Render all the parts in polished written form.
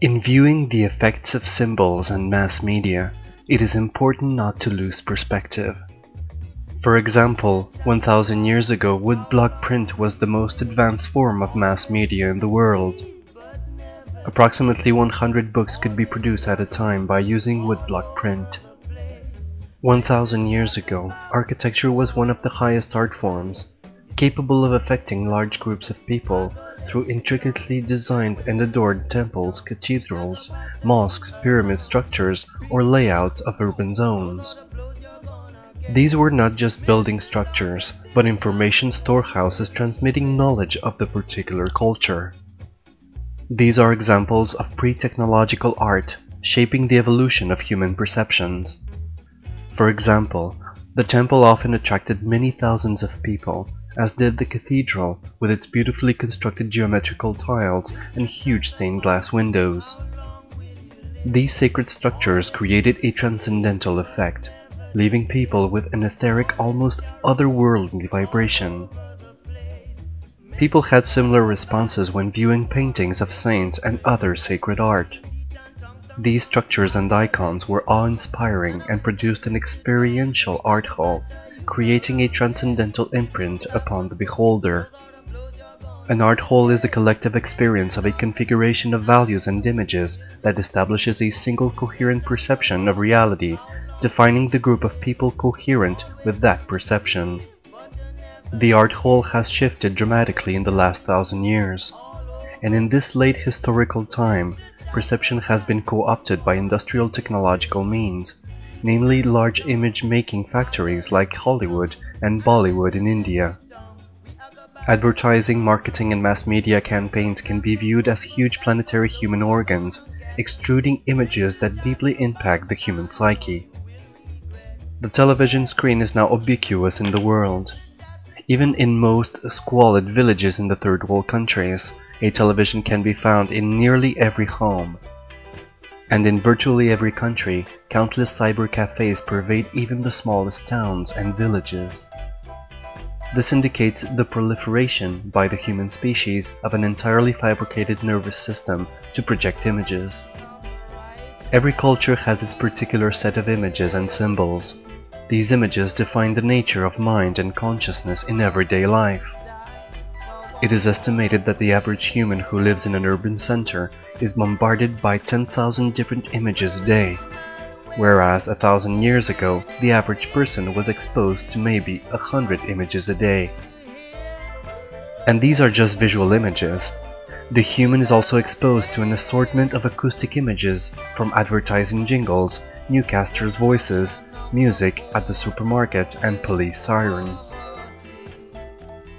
In viewing the effects of symbols and mass media, it is important not to lose perspective. For example, 1000 years ago, woodblock print was the most advanced form of mass media in the world. Approximately 100 books could be produced at a time by using woodblock print. 1000 years ago, architecture was one of the highest art forms, capable of affecting large groups of people through intricately designed and adored temples, cathedrals, mosques, pyramid structures, or layouts of urban zones. These were not just building structures, but information storehouses transmitting knowledge of the particular culture. These are examples of pre-technological art, shaping the evolution of human perceptions. For example, the temple often attracted many thousands of people, as did the cathedral with its beautifully constructed geometrical tiles and huge stained glass windows. These sacred structures created a transcendental effect, leaving people with an etheric, almost otherworldly vibration. People had similar responses when viewing paintings of saints and other sacred art. These structures and icons were awe-inspiring and produced an experiential art hall, creating a transcendental imprint upon the beholder. An art hall is the collective experience of a configuration of values and images that establishes a single coherent perception of reality, defining the group of people coherent with that perception. The art hall has shifted dramatically in the last 1000 years, and in this late historical time, perception has been co-opted by industrial technological means, namely large image-making factories like Hollywood and Bollywood in India. Advertising, marketing, and mass media campaigns can be viewed as huge planetary human organs, extruding images that deeply impact the human psyche. The television screen is now ubiquitous in the world. Even in most squalid villages in the third world countries, a television can be found in nearly every home. And in virtually every country, countless cyber cafes pervade even the smallest towns and villages. This indicates the proliferation by the human species of an entirely fabricated nervous system to project images. Every culture has its particular set of images and symbols. These images define the nature of mind and consciousness in everyday life. It is estimated that the average human who lives in an urban center is bombarded by 10,000 different images a day, whereas 1000 years ago the average person was exposed to maybe 100 images a day. And these are just visual images. The human is also exposed to an assortment of acoustic images, from advertising jingles, newscasters' voices, music at the supermarket, and police sirens.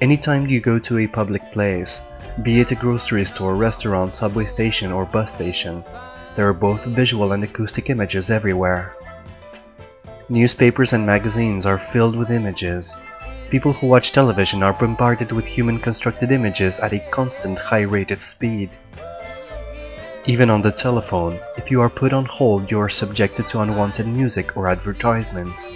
Anytime you go to a public place, be it a grocery store, restaurant, subway station, or bus station, there are both visual and acoustic images everywhere. Newspapers and magazines are filled with images. People who watch television are bombarded with human-constructed images at a constant high rate of speed. Even on the telephone, if you are put on hold, you are subjected to unwanted music or advertisements.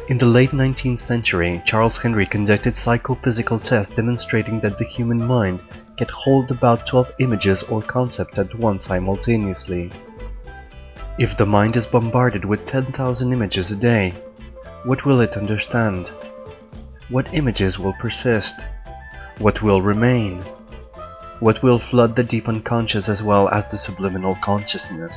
In the late 19th century, Charles Henry conducted psychophysical tests demonstrating that the human mind can hold about 12 images or concepts at once simultaneously. If the mind is bombarded with 10,000 images a day, what will it understand? What images will persist? What will remain? What will flood the deep unconscious as well as the subliminal consciousness?